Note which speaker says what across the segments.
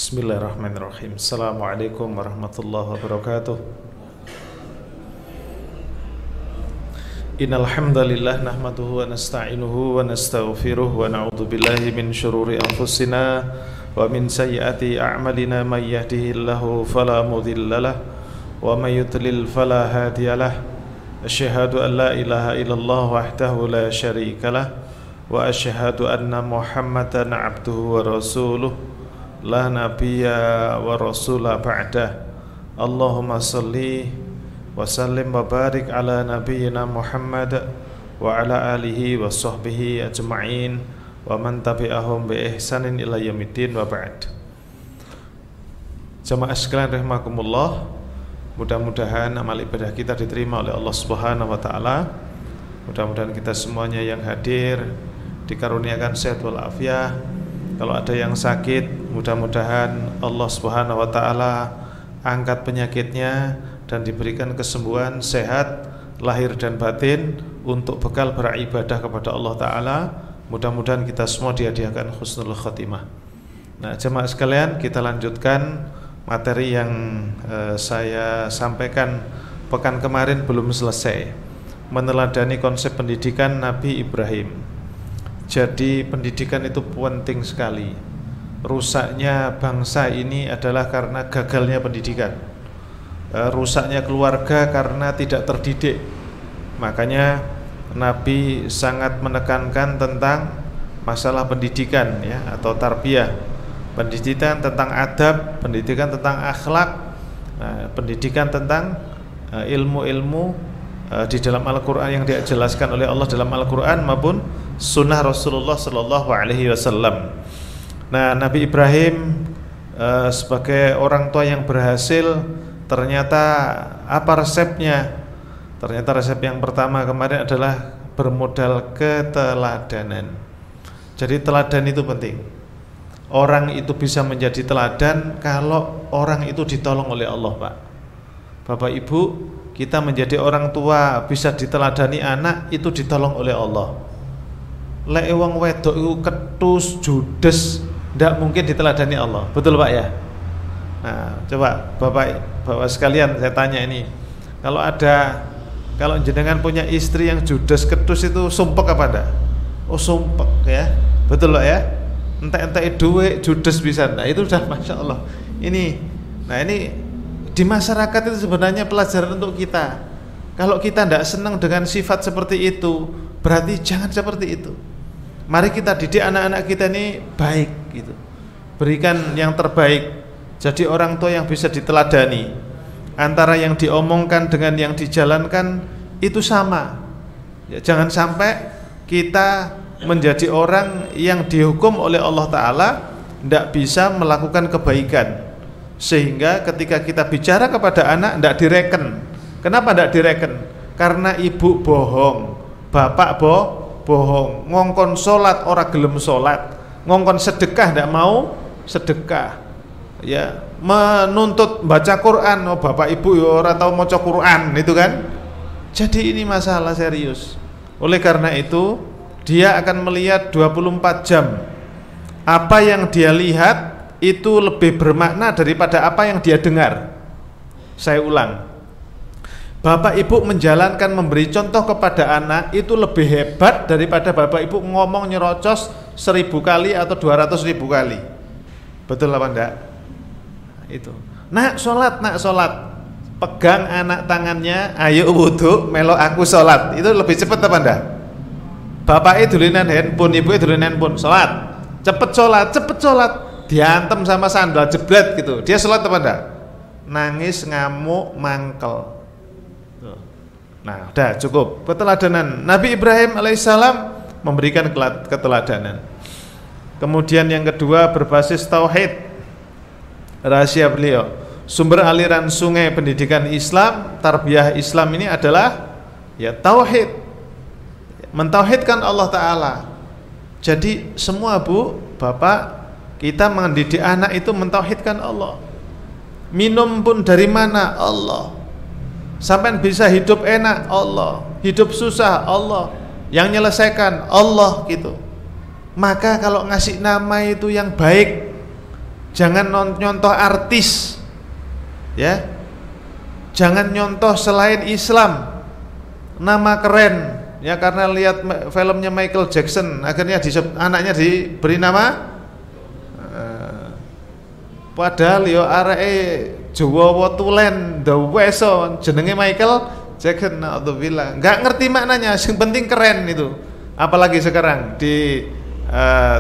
Speaker 1: Bismillahirrahmanirrahim. Assalamualaikum warahmatullahi wabarakatuh. Innal hamdalillah nahmaduhu wa nasta'inuhu wa nastaghfiruh wa na'udzu billahi min syururi anfusina wa min sayyiati a'malina may yahdihillahu fala mudhillalah wa may yudlil fala hadiyalah. Asyhadu an la ilaha illallah wahdahu la syarikalah wa asyhadu anna Muhammadan 'abduhu wa rasuluh la nabiyya wa rasula ba'dah. Allahumma salli wa sallim wa barik ala nabiyyina Muhammad wa ala alihi wa sahbihi ajma'in wa man tabi'ahum bi ihsanin ila yaumiddin wa ba'd. Jamaah sekalian rahimakumullah, mudah-mudahan amal ibadah kita diterima oleh Allah Subhanahu wa taala. Mudah-mudahan kita semuanya yang hadir dikaruniakan sehat wal afiat. Kalau ada yang sakit, mudah-mudahan Allah Subhanahu wa taala angkat penyakitnya dan diberikan kesembuhan, sehat lahir dan batin untuk bekal beribadah kepada Allah taala. Mudah-mudahan kita semua dihadiahkan husnul khatimah. Nah, jemaah sekalian, kita lanjutkan materi yang saya sampaikan pekan kemarin belum selesai, meneladani konsep pendidikan Nabi Ibrahim. Jadi pendidikan itu penting sekali. Rusaknya bangsa ini adalah karena gagalnya pendidikan. Rusaknya keluarga karena tidak terdidik. Makanya Nabi sangat menekankan tentang masalah pendidikan, ya, atau tarbiyah. Pendidikan tentang adab, pendidikan tentang akhlak, pendidikan tentang ilmu-ilmu di dalam Al-Quran yang dijelaskan oleh Allah dalam Al-Quran maupun sunnah Rasulullah Sallallahu Alaihi Wasallam. Nah, Nabi Ibrahim sebagai orang tua yang berhasil, ternyata apa resepnya? Ternyata resep yang pertama kemarin adalah bermodal keteladanan. Jadi teladan itu penting. Orang itu bisa menjadi teladan kalau orang itu ditolong oleh Allah, Pak. Bapak Ibu, kita menjadi orang tua bisa diteladani anak itu ditolong oleh Allah. Lek wong wedok iku ketus judes ndak mungkin diteladani Allah. Betul Pak ya? Nah, coba Bapak sekalian saya tanya ini. Kalau jenengan punya istri yang judes ketus itu sumpek apa ndak? Oh, sumpek ya. Betul Pak ya? Entek-entek duit judes bisa. Nah, itu sudah Masya Allah. Ini di masyarakat itu sebenarnya pelajaran untuk kita. Kalau kita tidak senang dengan sifat seperti itu, berarti jangan seperti itu. Mari kita didik anak-anak kita ini baik gitu. Berikan yang terbaik. Jadi orang tua yang bisa diteladani. Antara yang diomongkan dengan yang dijalankan itu sama. Ya, jangan sampai kita menjadi orang yang dihukum oleh Allah Ta'ala tidak bisa melakukan kebaikan, sehingga ketika kita bicara kepada anak tidak direken. Kenapa tidak direken? Karena ibu bohong, bapak bohong, ngongkon sholat ora gelem sholat, ngongkon sedekah tidak mau sedekah, ya, menuntut baca Quran, oh bapak ibu ya ora tahu maca Quran, itu kan. Jadi ini masalah serius. Oleh karena itu dia akan melihat 24 jam. Apa yang dia lihat itu lebih bermakna daripada apa yang dia dengar. Saya ulang, bapak ibu menjalankan, memberi contoh kepada anak itu lebih hebat daripada bapak ibu ngomong nyerocos 1000 kali atau 200.000 kali. Betul apa enggak? Itu. Nak sholat, pegang anak tangannya, ayo wudhu, melok aku sholat. Itu lebih cepat apa enggak? Bapaknya dolinan handphone, ibunya dolinan handphone, sholat, cepet sholat, diantem sama sandal jebret gitu. Dia sholat apa enggak? Nangis, ngamuk, mangkel. Nah, udah cukup. Keteladanan Nabi Ibrahim alaihissalam memberikan keteladanan. Kemudian yang kedua berbasis tauhid. Rahasia beliau, sumber aliran sungai pendidikan Islam, tarbiyah Islam ini adalah ya tauhid. Mentauhidkan Allah Ta'ala. Jadi semua bu, bapak, kita mendidik anak itu mentauhidkan Allah. Minum pun dari mana? Allah. Sampai bisa hidup enak, Allah. Hidup susah, Allah. Yang menyelesaikan, Allah gitu. Maka kalau ngasih nama itu yang baik, Jangan nyontoh artis, ya. Jangan nyontoh selain Islam. Nama keren, ya, karena lihat filmnya Michael Jackson, akhirnya anaknya diberi nama. Padahal yo areke Jawa tulen daweso jenenge Michael Jackson, naudzubillah. Enggak ngerti maknanya, yang penting keren itu. Apalagi sekarang di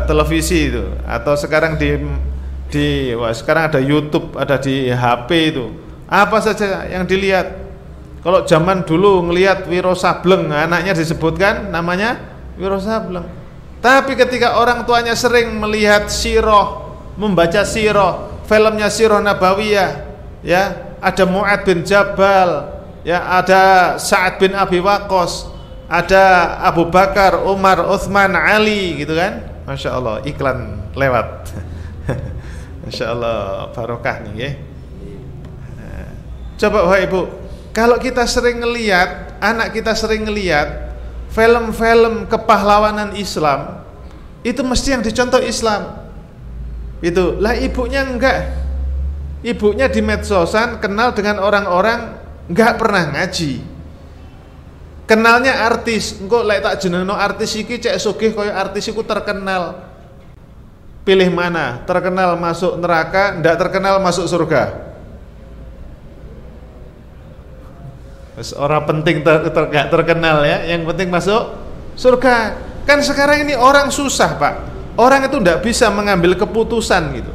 Speaker 1: televisi itu, atau sekarang sekarang ada YouTube, ada di HP itu. Apa saja yang dilihat. Kalau zaman dulu ngelihat Wiro Sableng, anaknya disebutkan namanya Wiro Sableng. Tapi ketika orang tuanya sering melihat sirah, membaca sirah, filmnya Sirah Nabawiyah, ya, ada Mu'ad bin Jabal, ya, ada Sa'ad bin Abi Waqqas, ada Abu Bakar, Umar, Uthman, Ali, gitu kan? Masya Allah, iklan lewat. Masya Allah, barokah nih, ya. Coba Bapak Ibu, kalau kita sering ngelihat, anak kita sering ngelihat film-film kepahlawanan Islam, itu mesti yang dicontoh Islam. Itu lah, ibunya enggak. Ibunya di medsosan kenal dengan orang-orang enggak pernah ngaji. Kenalnya artis, engko lek tak jenengno artis iki cek sugih kaya artis iku terkenal. Pilih mana? Terkenal masuk neraka, enggak terkenal masuk surga. Orang penting enggak terkenal, ya, yang penting masuk surga. Kan sekarang ini orang susah, Pak. Orang itu enggak bisa mengambil keputusan gitu.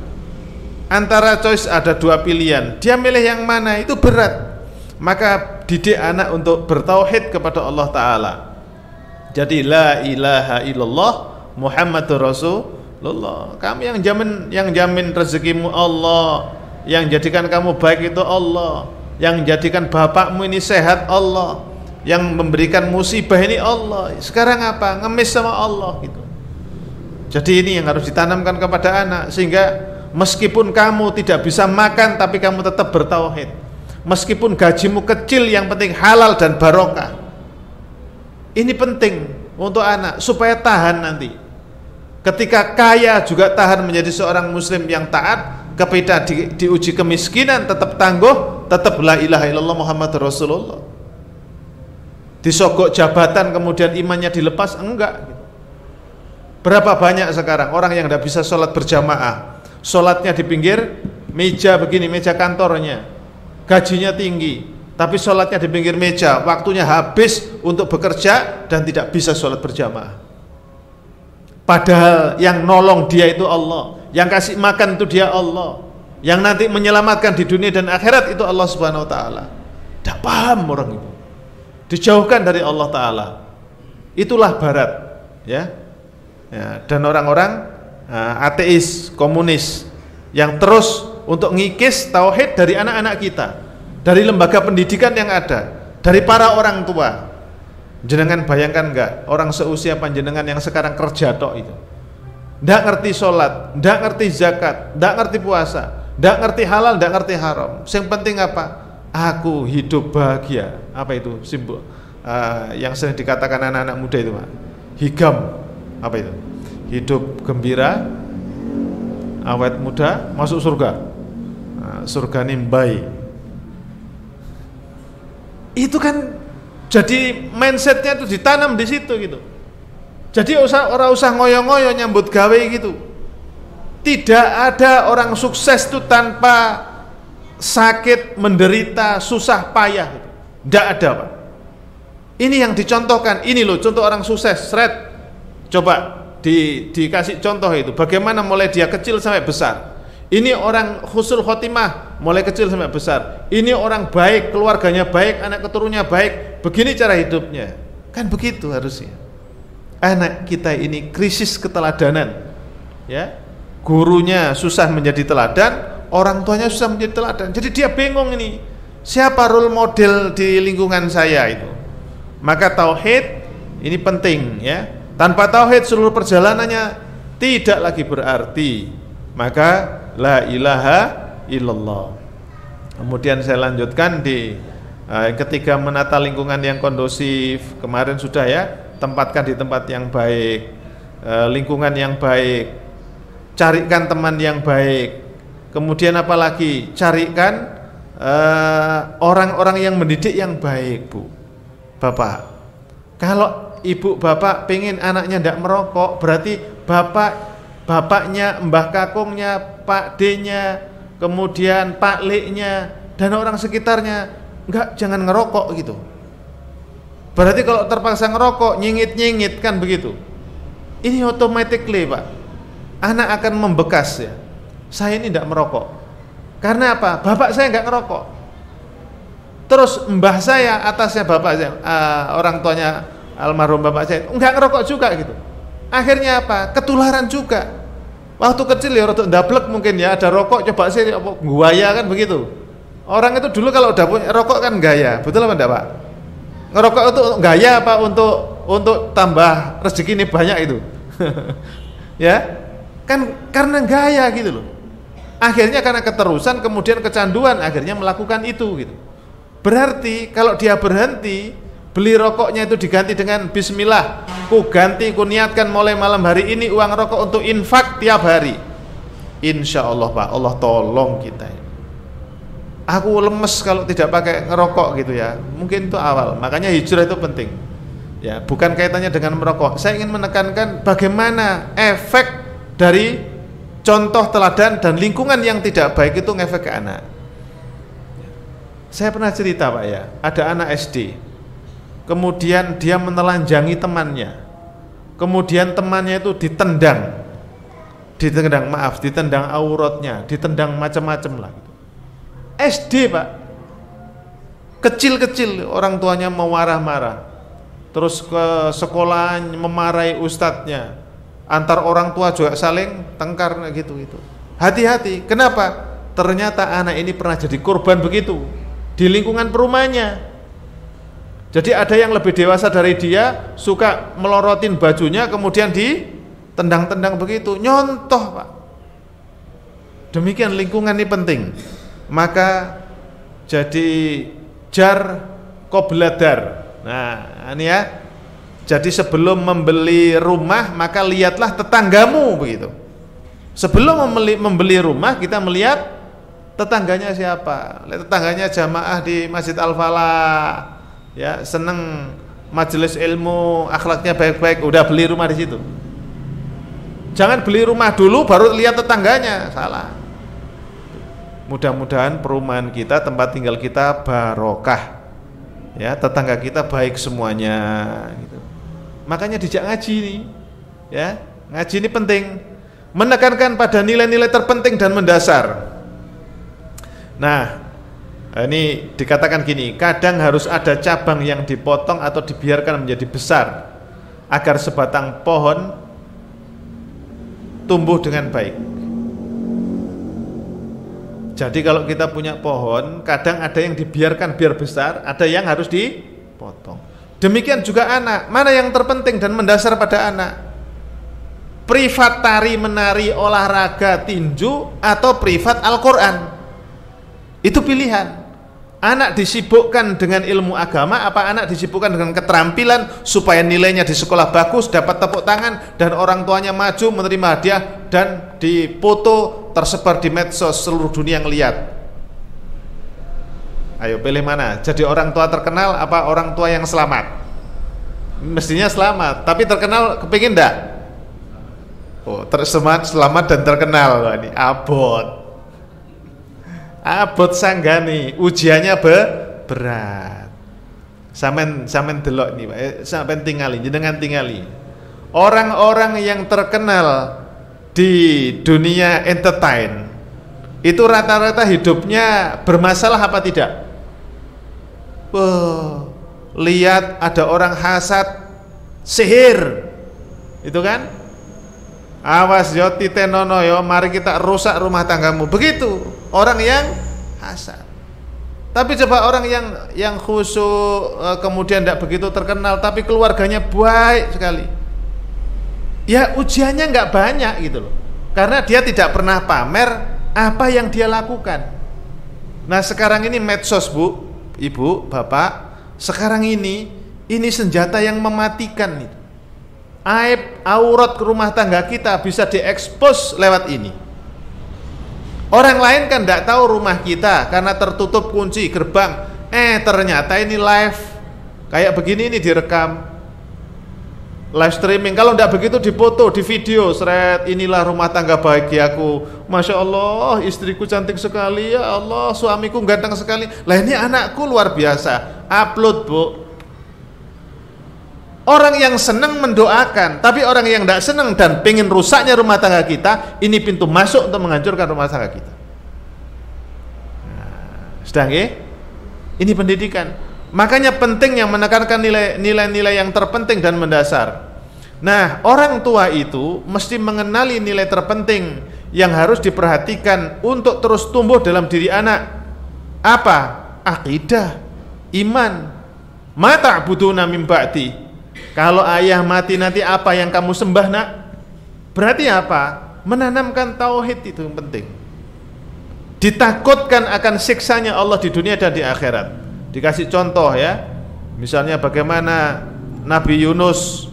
Speaker 1: Antara choice ada dua pilihan, dia milih yang mana, itu berat. Maka didik anak untuk bertauhid kepada Allah Ta'ala. Jadi la ilaha illallah Muhammadur Rasulullah. Kamu yang jamin rezekimu Allah, yang jadikan kamu baik itu Allah, yang jadikan bapakmu ini sehat Allah, yang memberikan musibah ini Allah. Sekarang apa? Ngemis sama Allah gitu. Jadi ini yang harus ditanamkan kepada anak, sehingga meskipun kamu tidak bisa makan tapi kamu tetap bertauhid. Meskipun gajimu kecil, yang penting halal dan barokah. Ini penting untuk anak supaya tahan nanti. Ketika kaya juga tahan menjadi seorang muslim yang taat. Ketika diuji kemiskinan tetap tangguh, tetap la ilaha illallah Muhammadur Rasulullah. Disogok jabatan kemudian imannya dilepas, enggak. Berapa banyak sekarang orang yang tidak bisa sholat berjamaah, sholatnya di pinggir meja begini, meja kantornya, gajinya tinggi, tapi sholatnya di pinggir meja, waktunya habis untuk bekerja dan tidak bisa sholat berjamaah. Padahal yang nolong dia itu Allah, yang kasih makan itu dia Allah, yang nanti menyelamatkan di dunia dan akhirat itu Allah Subhanahu Wa Taala. Tidak paham orang itu, dijauhkan dari Allah Taala. Itulah Barat, ya. Ya, dan orang-orang ateis, komunis yang terus untuk ngikis tauhid dari anak-anak kita, dari lembaga pendidikan yang ada, dari para orang tua. Jenengan bayangkan enggak, orang seusia panjenengan yang sekarang kerja tok itu, ndak ngerti sholat, ndak ngerti zakat, ndak ngerti puasa, ndak ngerti halal, ndak ngerti haram. Yang penting apa? Aku hidup bahagia. Apa itu simbol yang sering dikatakan anak-anak muda itu, Pak? Higam. Apa itu? Hidup gembira, awet muda, masuk surga. Surga nimbai. Itu kan jadi mindsetnya itu ditanam di situ gitu. Jadi orang usah ngoyo-ngoyo nyambut gawe gitu. Tidak ada orang sukses itu tanpa sakit, menderita, susah, payah gitu. Tidak ada, Pak. Ini yang dicontohkan. Ini loh contoh orang sukses. Coba dikasih contoh itu, bagaimana mulai dia kecil sampai besar. Ini orang husnul khotimah, mulai kecil sampai besar. Ini orang baik, keluarganya baik, anak keturunannya baik. Begini cara hidupnya. Kan begitu harusnya. Anak kita ini krisis keteladanan, ya. Gurunya susah menjadi teladan, orang tuanya susah menjadi teladan. Jadi dia bingung ini, siapa role model di lingkungan saya itu. Maka tauhid ini penting, ya. Tanpa tauhid seluruh perjalanannya tidak lagi berarti. Maka la ilaha illallah. Kemudian saya lanjutkan di ketika menata lingkungan yang kondusif. Kemarin sudah, ya, tempatkan di tempat yang baik, lingkungan yang baik, carikan teman yang baik, Kemudian apalagi carikan orang-orang yang mendidik yang baik, Bu, Bapak. Kalau ibu bapak pengen anaknya tidak merokok, berarti bapaknya, mbah kakungnya, Pak D-nya, kemudian Pak L-nya dan orang sekitarnya jangan ngerokok gitu. Berarti kalau terpaksa ngerokok, nyingit-nyingit kan begitu. Ini automatically, Pak, anak akan membekas ya. Saya ini tidak merokok. Karena apa? Bapak saya nggak ngerokok. Terus mbah saya, atasnya bapak saya, orang tuanya almarhum bapak saya, nggak ngerokok juga gitu. Akhirnya apa? Ketularan juga. Waktu kecil ya rada ndablek mungkin ya, ada rokok coba sih gaya kan begitu. Orang itu dulu kalau udah punya rokok kan gaya, betul apa enggak, Pak? Ngerokok itu gaya apa untuk tambah rezeki ini banyak itu. Ya. Kan karena gaya gitu loh. Akhirnya karena keterusan kemudian kecanduan akhirnya melakukan itu gitu. Berarti kalau dia berhenti, beli rokoknya itu diganti dengan bismillah, ku niatkan mulai malam hari ini uang rokok untuk infak tiap hari. Insya Allah, Pak, Allah tolong kita. Aku lemes kalau tidak pakai ngerokok gitu ya. Mungkin itu awal, makanya hijrah itu penting. Ya, bukan kaitannya dengan merokok. Saya ingin menekankan bagaimana efek dari contoh teladan dan lingkungan yang tidak baik itu ngefek ke anak. Saya pernah cerita, Pak, ya, ada anak SD, kemudian dia menelanjangi temannya, kemudian temannya itu ditendang auratnya, ditendang macam-macam lah. SD, Pak, kecil-kecil, orang tuanya memarah-marah, terus ke sekolah memarahi ustadznya, antar orang tua juga saling tengkar gitu. Hati-hati, kenapa? Ternyata anak ini pernah jadi korban begitu di lingkungan perumahannya. Jadi ada yang lebih dewasa dari dia suka melorotin bajunya kemudian ditendang-tendang begitu, nyontoh, Pak. Demikian lingkungan ini penting. Maka jadi jar qobladar. Nah, ini ya. Jadi sebelum membeli rumah maka lihatlah tetanggamu begitu. Sebelum membeli rumah kita melihat tetangganya siapa. Tetangganya jamaah di Masjid Al-Falah, ya, seneng majelis ilmu, akhlaknya baik-baik, udah beli rumah di situ. Jangan beli rumah dulu baru lihat tetangganya, salah. Mudah-mudahan perumahan kita, tempat tinggal kita barokah, ya, tetangga kita baik semuanya gitu. Makanya dijak ngaji nih, ya, ngaji ini penting, menekankan pada nilai-nilai terpenting dan mendasar. Nah, ini dikatakan gini, kadang harus ada cabang yang dipotong atau dibiarkan menjadi besar agar sebatang pohon tumbuh dengan baik. Jadi kalau kita punya pohon, kadang ada yang dibiarkan biar besar, ada yang harus dipotong. Demikian juga anak, mana yang terpenting dan mendasar pada anak? Privat tari, menari, olahraga, tinju, atau privat Al-Quran? Itu pilihan. Anak disibukkan dengan ilmu agama, apa anak disibukkan dengan keterampilan supaya nilainya di sekolah bagus, dapat tepuk tangan, dan orang tuanya maju menerima hadiah dan dipoto tersebar di medsos, seluruh dunia ngelihat. Ayo pilih mana? Jadi orang tua terkenal apa orang tua yang selamat? Mestinya selamat, tapi terkenal kepingin enggak? Oh, selamat dan terkenal. Wah, ini abot sanggani, ujiannya berat. Samen delok nih, Pak. Sampean tingali, jenengan tingali. Orang-orang yang terkenal di dunia entertain itu rata-rata hidupnya bermasalah apa tidak? Lihat ada orang hasad sihir, itu kan? Awas yo titenono yo, mari kita rusak rumah tanggamu. Begitu orang yang hasad. Tapi coba orang yang khusyuk, kemudian tidak begitu terkenal, tapi keluarganya baik sekali. Ya ujiannya nggak banyak gitu loh, karena dia tidak pernah pamer apa yang dia lakukan. Nah sekarang ini medsos, Bu, Ibu, Bapak, sekarang ini senjata yang mematikan itu. Aib aurat rumah tangga kita bisa diekspos lewat ini. Orang lain kan tidak tahu rumah kita karena tertutup kunci gerbang. Ternyata ini live kayak begini, ini direkam live streaming. Kalau tidak begitu dipoto, di video, seret, inilah rumah tangga bahagiaku. Masya Allah, istriku cantik sekali, ya Allah, suamiku ganteng sekali. Lah ini anakku luar biasa. Upload, Bu. Orang yang senang mendoakan, tapi orang yang tidak senang dan pengen rusaknya rumah tangga kita, ini pintu masuk untuk menghancurkan rumah tangga kita. Sedang ya? Ini pendidikan. Makanya pentingnya menekankan nilai-nilai yang terpenting dan mendasar. Nah, orang tua itu mesti mengenali nilai terpenting yang harus diperhatikan untuk terus tumbuh dalam diri anak. Apa? Akidah, iman. Ma ta'buduna min ba'di. Kalau ayah mati nanti apa yang kamu sembah, Nak? Berarti apa? Menanamkan tauhid itu yang penting. Ditakutkan akan siksanya Allah di dunia dan di akhirat. Dikasih contoh ya. Misalnya bagaimana Nabi Yunus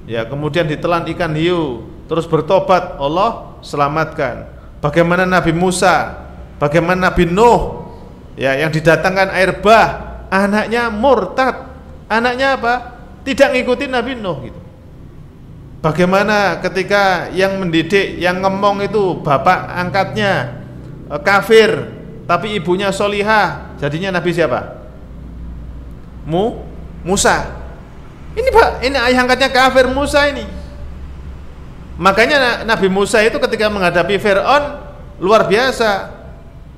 Speaker 1: ya, kemudian ditelan ikan hiu, terus bertobat, Allah selamatkan. Bagaimana Nabi Musa, bagaimana Nabi Nuh ya, yang didatangkan air bah, anaknya murtad. Anaknya apa? Tidak ngikutin Nabi Nuh gitu. Bagaimana ketika yang mendidik, yang ngomong itu bapak angkatnya kafir, tapi ibunya solihah, jadinya Nabi siapa? Musa. Ini Pak, ini ayah angkatnya kafir, Musa ini. Makanya Nabi Musa itu ketika menghadapi Fir'aun luar biasa.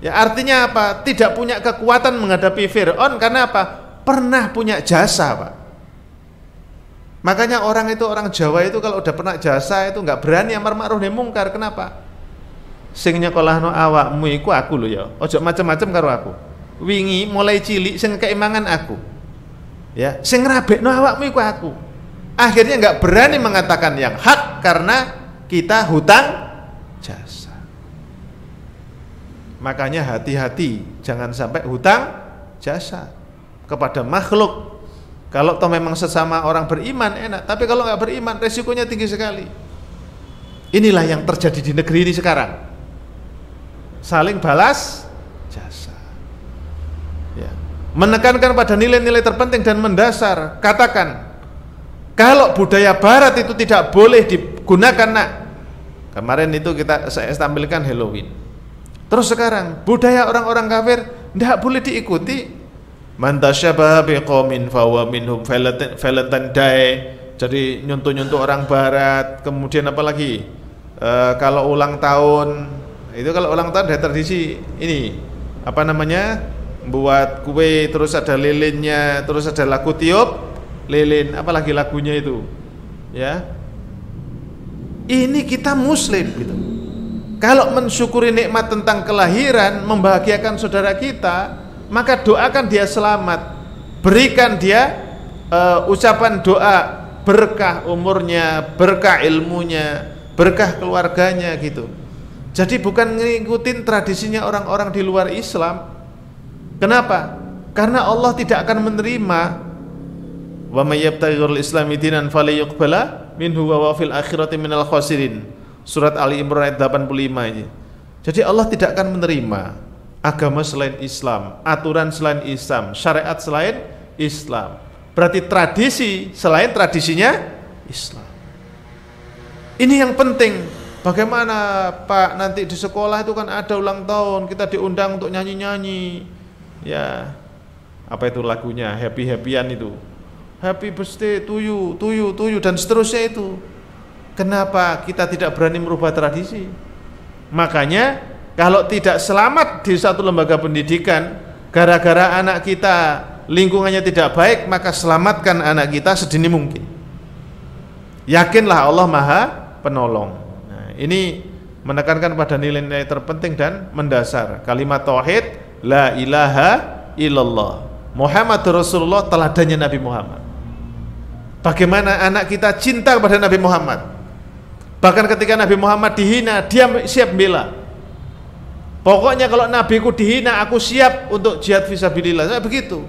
Speaker 1: Ya artinya apa? Tidak punya kekuatan menghadapi Fir'aun karena apa? Pernah punya jasa, Pak. Makanya orang Jawa itu kalau udah pernah jasa itu nggak berani amar ma'ruf nahi mungkar. Kenapa? Sing nyekolahno awakmu iku aku lho ya. Ojo macem-macem karo aku. Wingi mulai cilik sing keimangan aku. Ya, sing ngrabekno awakmu iku aku. Akhirnya nggak berani mengatakan yang hak karena kita hutang jasa. Makanya hati-hati jangan sampai hutang jasa kepada makhluk. Kalau toh memang sesama orang beriman enak, tapi kalau nggak beriman resikonya tinggi sekali. Inilah yang terjadi di negeri ini sekarang. Saling balas jasa. Ya. Menekankan pada nilai-nilai terpenting dan mendasar. Katakan, kalau budaya Barat itu tidak boleh digunakan, Nak. Kemarin itu saya tampilkan Halloween. Terus sekarang budaya orang-orang kafir tidak boleh diikuti. Man tasyabaha biqaumin fahuwa minhum, Valentine Day. Jadi nyuntuh-nyuntuh orang Barat. Kemudian apa lagi? Kalau ulang tahun, itu kalau ulang tahun ada tradisi ini, apa namanya? Buat kue, terus ada lilinnya, terus ada lagu tiup lilin, apalagi lagunya itu. Ya. Ini kita muslim gitu. Kalau mensyukuri nikmat tentang kelahiran, membahagiakan saudara kita, maka doakan dia selamat, berikan dia ucapan doa berkah umurnya, berkah ilmunya, berkah keluarganya gitu. Jadi bukan ngikutin tradisinya orang-orang di luar Islam. Kenapa? Karena Allah tidak akan menerima. Wa may yabtaghi ghairal islami dinan falyuqbala minhu wa fil akhirati minal khasirin. Surat Ali Imran ayat 85 ini. Jadi Allah tidak akan menerima agama selain Islam, aturan selain Islam, syariat selain Islam. Berarti tradisi selain tradisinya Islam. Ini yang penting. Bagaimana Pak, nanti di sekolah itu kan ada ulang tahun, kita diundang untuk nyanyi-nyanyi. Ya, apa itu lagunya, happy-happyan itu. Happy birthday to you, to you, to you, dan seterusnya itu. Kenapa kita tidak berani merubah tradisi? Makanya kalau tidak selamat di satu lembaga pendidikan, gara-gara anak kita lingkungannya tidak baik, maka selamatkan anak kita sedini mungkin. Yakinlah Allah Maha Penolong. Nah, ini menekankan pada nilai-nilai terpenting dan mendasar. Kalimat tauhid, la ilaha illallah, Muhammad Rasulullah, teladannya Nabi Muhammad. Bagaimana anak kita cinta kepada Nabi Muhammad. Bahkan ketika Nabi Muhammad dihina, dia siap bela. Pokoknya kalau nabiku dihina, aku siap untuk jihad fisabilillah. Nah, begitu.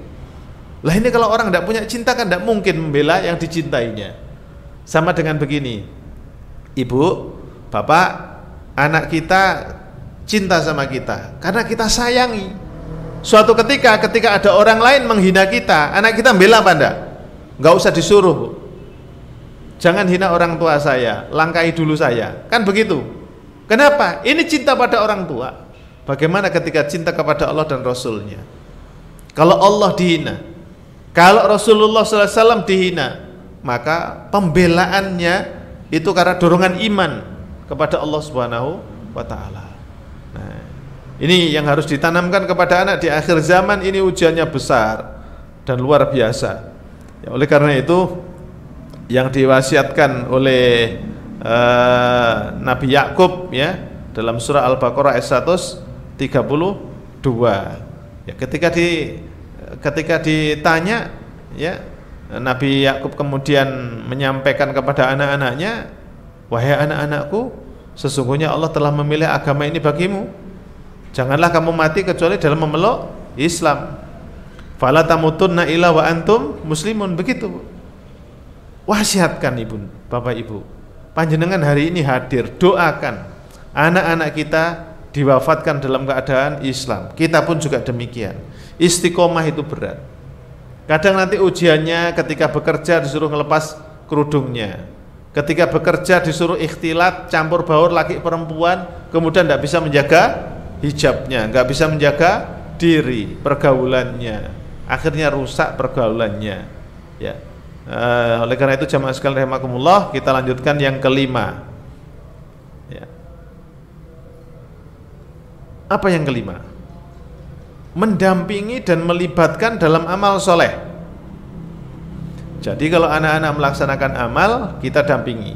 Speaker 1: Lah ini kalau orang tidak punya cinta kan tidak mungkin membela yang dicintainya. Sama dengan begini, Ibu, Bapak, anak kita cinta sama kita karena kita sayangi. Suatu ketika ada orang lain menghina kita, anak kita bela apa enggak? Enggak usah disuruh. Jangan hina orang tua saya, langkahi dulu saya. Kan begitu. Kenapa? Ini cinta pada orang tua. Bagaimana ketika cinta kepada Allah dan Rasulnya? Kalau Allah dihina, kalau Rasulullah SAW dihina, maka pembelaannya itu karena dorongan iman kepada Allah Subhanahu wa Ta'ala. Nah, ini yang harus ditanamkan kepada anak di akhir zaman. Ini ujiannya besar dan luar biasa ya, oleh karena itu yang diwasiatkan oleh Nabi Yakub ya dalam surah Al-Baqarah ayat 132 ya, ketika ditanya ya, Nabi Yakub kemudian menyampaikan kepada anak-anaknya, wahai anak-anakku, sesungguhnya Allah telah memilih agama ini bagimu. Janganlah kamu mati kecuali dalam memeluk Islam. Fala tamutunna illa wa antum muslimun. Begitu. Wasiatkan ibu, bapak ibu. Panjenengan hari ini hadir, doakan anak-anak kita diwafatkan dalam keadaan Islam. Kita pun juga demikian. Istiqomah itu berat. Kadang nanti ujiannya ketika bekerja disuruh ngelepas kerudungnya, ketika bekerja disuruh ikhtilat campur baur laki perempuan, kemudian tidak bisa menjaga hijabnya, nggak bisa menjaga diri, pergaulannya, akhirnya rusak pergaulannya ya. Oleh karena itu jamaah sekalian rahimakumullah, kita lanjutkan yang kelima ya. Apa yang kelima? Mendampingi dan melibatkan dalam amal soleh. Jadi kalau anak-anak melaksanakan amal, kita dampingi.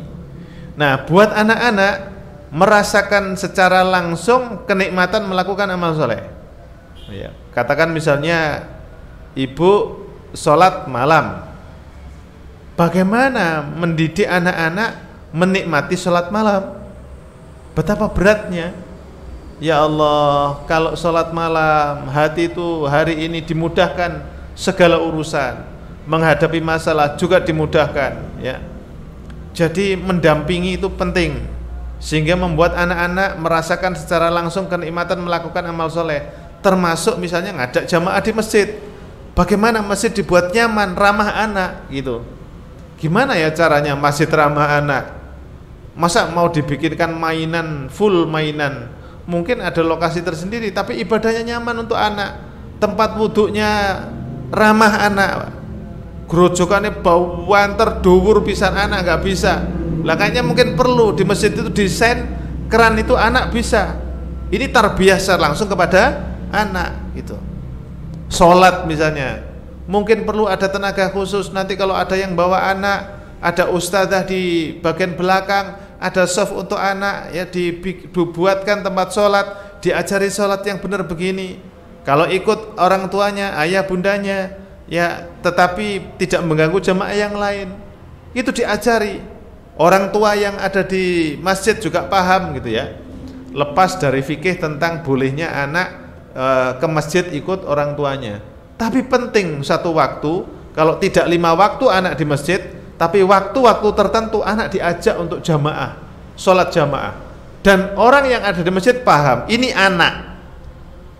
Speaker 1: Nah, buat anak-anak merasakan secara langsung kenikmatan melakukan amal soleh ya. Katakan misalnya ibu sholat malam, bagaimana mendidik anak-anak menikmati sholat malam? Betapa beratnya. Ya Allah, kalau sholat malam, hati itu hari ini dimudahkan segala urusan, menghadapi masalah juga dimudahkan ya. Jadi mendampingi itu penting, sehingga membuat anak-anak merasakan secara langsung kenikmatan melakukan amal soleh. Termasuk misalnya ngajak jamaah di masjid. Bagaimana masjid dibuat nyaman, ramah anak gitu. Gimana ya caranya masjid ramah anak? Masa mau dibikinkan mainan, full mainan? Mungkin ada lokasi tersendiri, tapi ibadahnya nyaman untuk anak. Tempat wuduknya ramah anak. Grojokannya bauan terduwur pisan anak nggak bisa. Lah kayaknya mungkin perlu di masjid itu desain keran itu anak bisa. Ini terbiasa langsung kepada anak gitu. Sholat misalnya, mungkin perlu ada tenaga khusus. Nanti kalau ada yang bawa anak, ada ustadzah di bagian belakang, ada soft untuk anak ya, dibuatkan tempat sholat, diajari sholat yang benar begini. Kalau ikut orang tuanya, ayah bundanya ya, tetapi tidak mengganggu jamaah yang lain, itu diajari. Orang tua yang ada di masjid juga paham gitu ya. Lepas dari fikih tentang bolehnya anak ke masjid ikut orang tuanya. Tapi penting satu waktu, kalau tidak 5 waktu anak di masjid, tapi waktu-waktu tertentu anak diajak untuk jamaah, sholat jamaah. Dan orang yang ada di masjid paham, ini anak.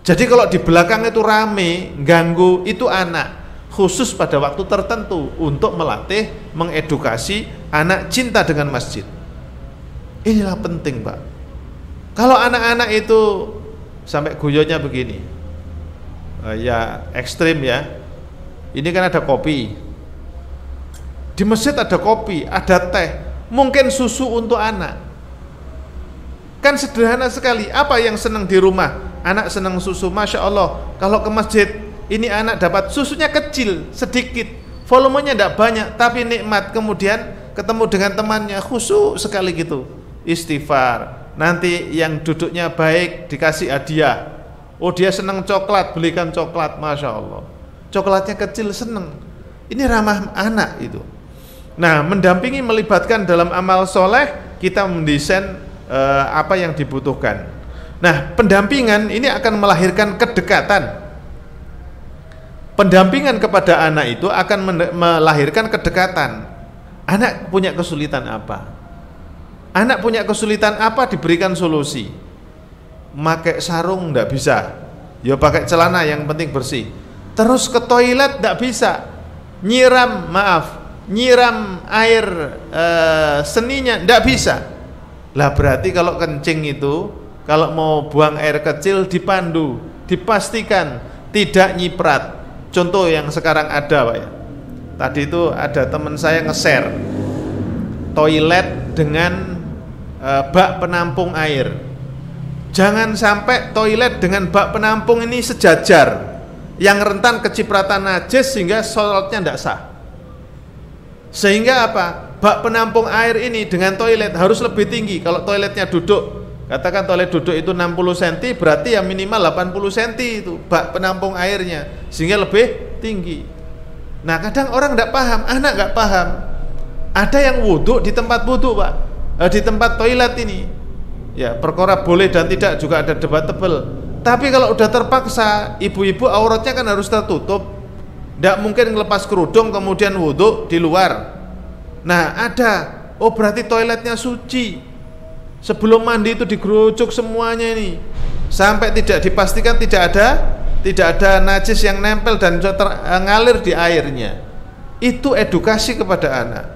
Speaker 1: Jadi kalau di belakang itu rame, ganggu, itu anak. Khusus pada waktu tertentu untuk melatih, mengedukasi anak cinta dengan masjid. Inilah penting, Pak. Kalau anak-anak itu sampai guyonnya begini, ya ekstrim ya. Ini kan ada kopi. Di masjid ada kopi, ada teh, mungkin susu untuk anak. Kan sederhana sekali. Apa yang senang di rumah? Anak senang susu, Masya Allah. Kalau ke masjid, ini anak dapat susunya kecil, sedikit, volumenya tidak banyak, tapi nikmat. Kemudian ketemu dengan temannya, khusyuk sekali gitu, istighfar. Nanti yang duduknya baik dikasih hadiah. Oh dia senang coklat, belikan coklat, Masya Allah. Coklatnya kecil, senang. Ini ramah anak itu. Nah, mendampingi, melibatkan dalam amal soleh, kita mendesain apa yang dibutuhkan. Nah, pendampingan ini akan melahirkan kedekatan. Pendampingan kepada anak itu akan melahirkan kedekatan. Anak punya kesulitan apa? Anak punya kesulitan apa, diberikan solusi. pakai sarung nggak bisa, ya pakai celana yang penting bersih. Terus ke toilet nggak bisa, nyiram air seninya nggak bisa. Lah berarti kalau kencing itu, kalau mau buang air kecil dipandu, dipastikan tidak nyiprat. Contoh yang sekarang ada Pak ya, tadi itu ada teman saya nge-share toilet dengan bak penampung air. Jangan sampai toilet dengan bak penampung ini sejajar, yang rentan kecipratan najis sehingga sholatnya tidak sah. Sehingga apa? Bak penampung air ini dengan toilet harus lebih tinggi. Kalau toiletnya duduk, katakan toilet duduk itu 60 cm, berarti ya minimal 80 cm itu bak penampung airnya, sehingga lebih tinggi. Nah kadang orang tidak paham, anak nggak paham. Ada yang wudhu di tempat wudhu Pak, di tempat toilet ini. Ya perkara boleh dan tidak juga ada debatable. Tapi kalau udah terpaksa, ibu-ibu auratnya kan harus tertutup, tidak mungkin ngelepas kerudung kemudian wudhu di luar. Nah ada, oh berarti toiletnya suci. Sebelum mandi itu digerucuk semuanya ini, sampai tidak dipastikan tidak ada najis yang nempel dan ngalir di airnya. Itu edukasi kepada anak.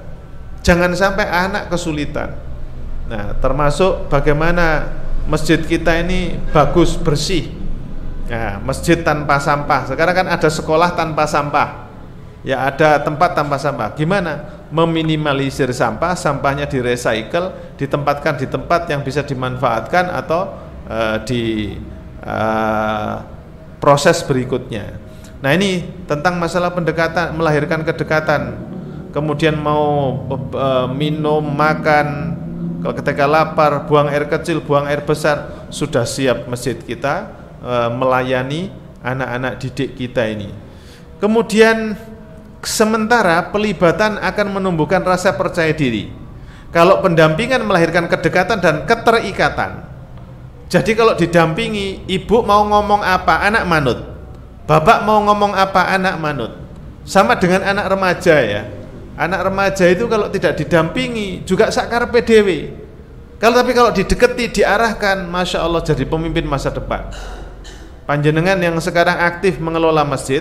Speaker 1: Jangan sampai anak kesulitan. Nah, termasuk bagaimana masjid kita ini bagus, bersih. Nah, masjid tanpa sampah. Sekarang kan ada sekolah tanpa sampah. Ya, ada tempat tanpa sampah. Gimana? Meminimalisir sampah, sampahnya di-recycle, ditempatkan di tempat yang bisa dimanfaatkan atau di proses berikutnya. Nah, ini tentang masalah pendekatan, melahirkan kedekatan. Kemudian mau minum, makan, kalau ketika lapar, buang air kecil, buang air besar, sudah siap masjid kita melayani anak-anak didik kita ini. Kemudian sementara pelibatan akan menumbuhkan rasa percaya diri. Kalau pendampingan melahirkan kedekatan dan keterikatan. Jadi kalau didampingi, ibu mau ngomong apa, anak manut. Bapak mau ngomong apa, anak manut. Sama dengan anak remaja ya. Anak remaja itu kalau tidak didampingi juga sakar PDW. Tapi kalau didekati, diarahkan, Masya Allah jadi pemimpin masa depan. Panjenengan yang sekarang aktif mengelola masjid,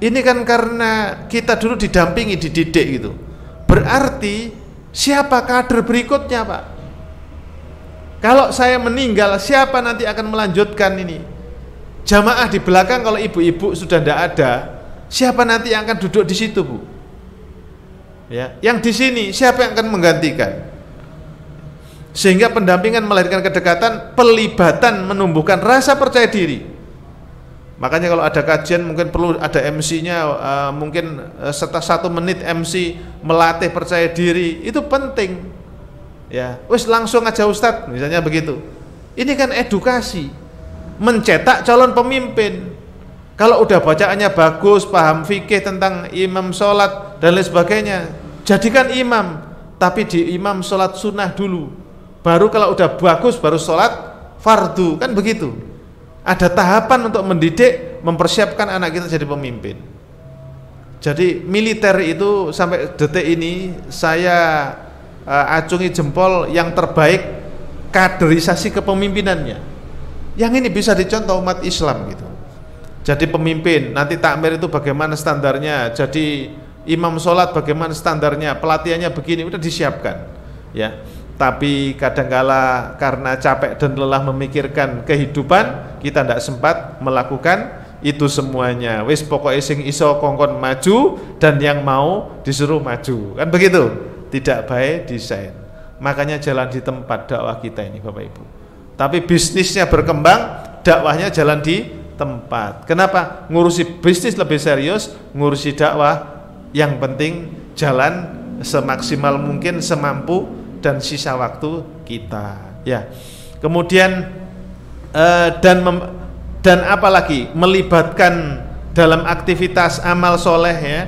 Speaker 1: ini kan karena kita dulu didampingi, dididik gitu. Berarti siapa kader berikutnya Pak? Kalau saya meninggal, siapa nanti akan melanjutkan ini? Jamaah di belakang kalau ibu-ibu sudah tidak ada, siapa nanti yang akan duduk di situ Bu? Ya, yang di sini siapa yang akan menggantikan? Sehingga pendampingan melahirkan kedekatan, pelibatan menumbuhkan rasa percaya diri. Makanya kalau ada kajian mungkin perlu ada MC-nya, mungkin setelah 1 menit MC melatih percaya diri, itu penting. Ya, wis langsung aja Ustadz, misalnya begitu. Ini kan edukasi, mencetak calon pemimpin. Kalau udah bacaannya bagus, paham fikih tentang imam sholat dan lain sebagainya, jadikan imam. Tapi di imam sholat sunnah dulu, baru kalau udah bagus baru sholat fardu, kan begitu. Ada tahapan untuk mendidik, mempersiapkan anak kita jadi pemimpin. Jadi militer itu sampai detik ini saya acungi jempol yang terbaik kaderisasi kepemimpinannya. Yang ini bisa dicontoh umat Islam gitu. Jadi pemimpin, nanti takmir itu bagaimana standarnya, jadi imam sholat bagaimana standarnya, pelatihannya begini, udah disiapkan ya. Tapi kadangkala karena capek dan lelah memikirkan kehidupan, kita tidak sempat melakukan itu semuanya. Wis pokoknya sing iso kongkon maju dan yang mau disuruh maju, kan begitu. Tidak baik desain. Makanya jalan di tempat dakwah kita ini Bapak Ibu. Tapi bisnisnya berkembang, dakwahnya jalan di tempat. Kenapa? Ngurusi bisnis lebih serius, ngurusi dakwah yang penting jalan semaksimal mungkin, semampu dan sisa waktu kita. Ya. Kemudian dan apalagi melibatkan dalam aktivitas amal soleh ya,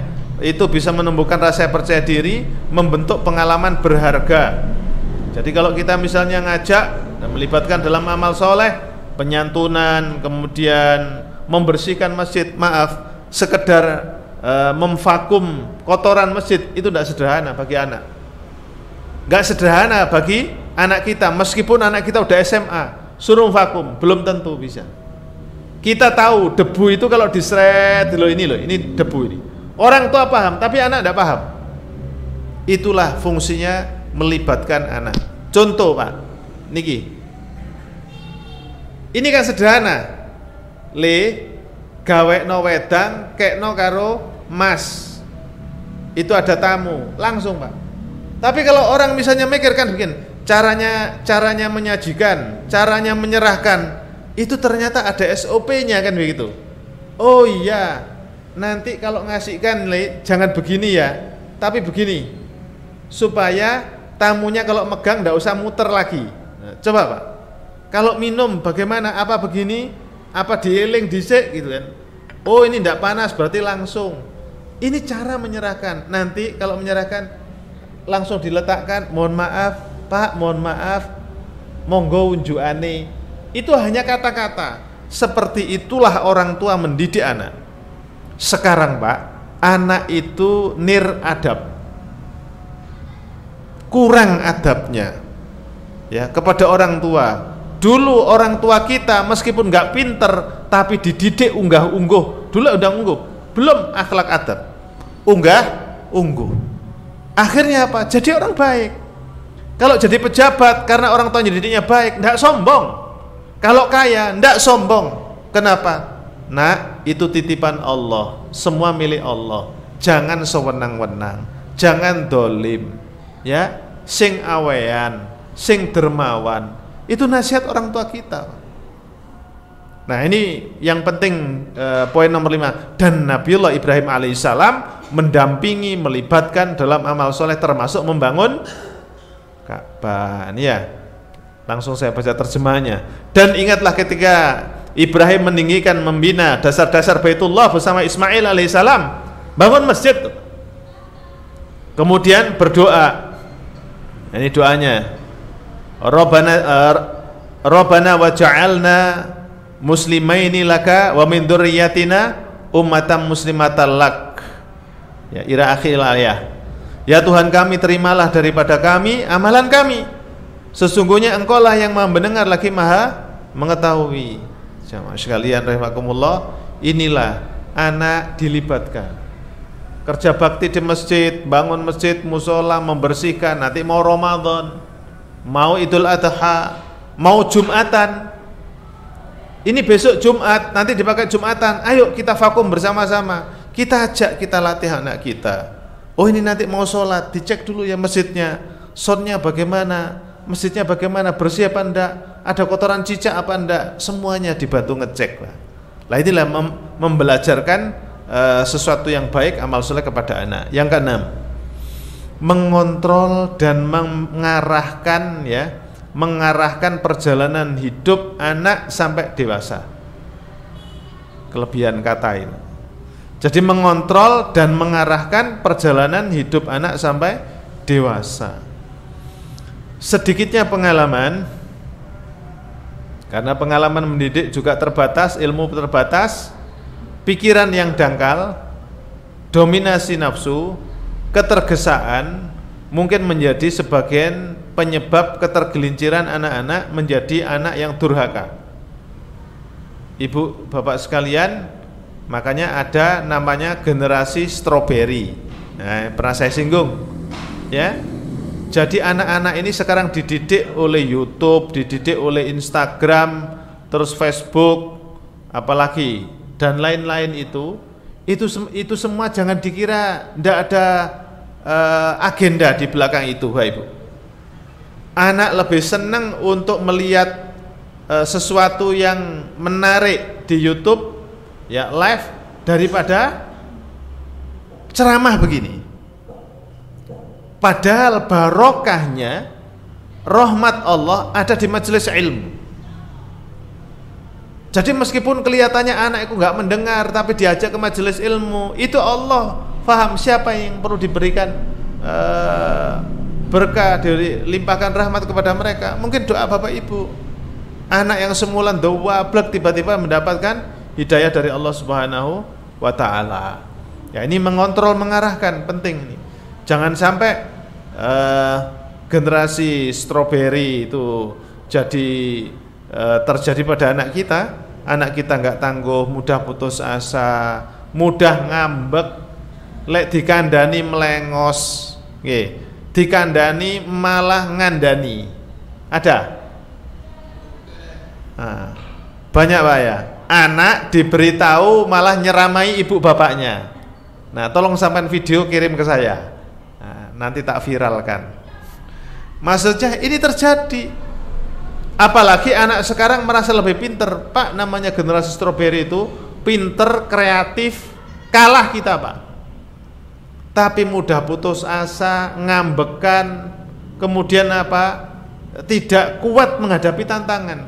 Speaker 1: itu bisa menumbuhkan rasa percaya diri, membentuk pengalaman berharga. Jadi kalau kita misalnya ngajak dan melibatkan dalam amal soleh, penyantunan, kemudian membersihkan masjid, maaf, sekedar memvakum kotoran masjid, itu tidak sederhana bagi anak. Nggak sederhana bagi anak kita, meskipun anak kita udah SMA, suruh vakum, belum tentu bisa. Kita tahu debu itu kalau diseret loh, ini debu ini. Orang tua paham, tapi anak tidak paham. Itulah fungsinya melibatkan anak. Contoh Pak, niki. Ini kan sederhana. Gawekno wedang, kekno karo mas. Itu ada tamu, langsung Pak. Tapi kalau orang misalnya mikirkan begini, caranya menyajikan, caranya menyerahkan, itu ternyata ada SOP-nya kan begitu. Oh iya, nanti kalau ngasihkan jangan begini ya, tapi begini, supaya tamunya kalau megang nggak usah muter lagi. Nah, coba Pak, kalau minum bagaimana? Apa begini? Apa dieling dhisik gitu kan? Oh ini tidak panas berarti langsung. Ini cara menyerahkan. Nanti kalau menyerahkan langsung diletakkan. Mohon maaf Pak, mohon maaf, monggo unjukane. Itu hanya kata-kata. Seperti itulah orang tua mendidik anak. Sekarang Pak, anak itu adab, kurang adabnya ya kepada orang tua. Dulu orang tua kita meskipun nggak pinter tapi dididik unggah-ungguh. Dulu udah ungguh, belum akhlak adab. Ungguh. Akhirnya apa? Jadi orang baik. Kalau jadi pejabat karena orang tua didiknya baik, nggak sombong. Kalau kaya, nggak sombong. Kenapa? Nah, itu titipan Allah. Semua milik Allah. Jangan sewenang-wenang, jangan dolim. Ya, sing awean, sing dermawan. Itu nasihat orang tua kita. Nah ini yang penting, poin nomor 5. Dan Nabiullah Ibrahim alaihissalam mendampingi, melibatkan dalam amal soleh termasuk membangun Ka'bah. Ini ya, langsung saya baca terjemahnya. Dan ingatlah ketika Ibrahim meninggikan, membina dasar-dasar Baitullah bersama Ismail alaihissalam, bangun masjid. Kemudian berdoa. Ini doanya. Rabbana waj'alna muslimaini laka wa min dzurriyyatina ummatan muslimatan lak. Ya, ila akhir ayat. Ya Tuhan kami, terimalah daripada kami amalan kami. Sesungguhnya Engkaulah yang Maha mendengar lagi Maha mengetahui. Jamaah sekalian rahimakumullah, inilah anak dilibatkan. Kerja bakti di masjid, bangun masjid, musola, membersihkan. Nanti mau Ramadan, mau Idul Adha, mau Jumatan. Ini besok Jumat, nanti dipakai Jumatan. Ayo kita vakum bersama-sama. Kita ajak, kita latih anak kita. Oh ini nanti mau sholat, dicek dulu ya masjidnya, soundnya bagaimana, masjidnya bagaimana, bersih apa enggak, ada kotoran cicak apa enggak, semuanya dibantu ngecek lah. Lah inilah membelajarkan sesuatu yang baik, amal soleh kepada anak. Yang keenam, mengontrol dan mengarahkan perjalanan hidup anak sampai dewasa. Kelebihan kata ini. Jadi mengontrol dan mengarahkan perjalanan hidup anak sampai dewasa. Sedikitnya pengalaman, karena pengalaman mendidik juga terbatas, ilmu terbatas, pikiran yang dangkal, dominasi nafsu, ketergesaan mungkin menjadi sebagian penyebab ketergelinciran anak-anak menjadi anak yang durhaka. Ibu bapak sekalian, makanya ada namanya generasi stroberi. Nah, pernah saya singgung ya. Jadi anak-anak ini sekarang dididik oleh YouTube, dididik oleh Instagram, terus Facebook, apalagi dan lain-lain itu semua jangan dikira tidak ada agenda di belakang itu, Bapak Ibu. Anak lebih senang untuk melihat sesuatu yang menarik di YouTube ya, live, daripada ceramah begini. Padahal barokahnya, rahmat Allah ada di majelis ilmu. Jadi meskipun kelihatannya anak itu nggak mendengar, tapi diajak ke majelis ilmu, itu Allah paham siapa yang perlu diberikan berkah, dilimpahkan rahmat kepada mereka. Mungkin doa bapak ibu, anak yang semula doablek tiba-tiba mendapatkan hidayah dari Allah Subhanahu wa ta'ala. Ya, ini mengontrol, mengarahkan, penting ini. Jangan sampai generasi stroberi itu jadi terjadi pada anak kita nggak tangguh, mudah putus asa, mudah ngambek, lek dikandani melengos, dikandani malah ngandani. Ada? Nah, banyak Pak ya. Anak diberitahu malah nyeramai ibu bapaknya. Nah, tolong sampean video kirim ke saya. Nah, nanti tak viralkan. Maksudnya ini terjadi. Apalagi anak sekarang merasa lebih pinter. Pak, namanya generasi stroberi itu pinter, kreatif, kalah kita Pak. Tapi mudah putus asa, ngambekan, kemudian apa? Tidak kuat menghadapi tantangan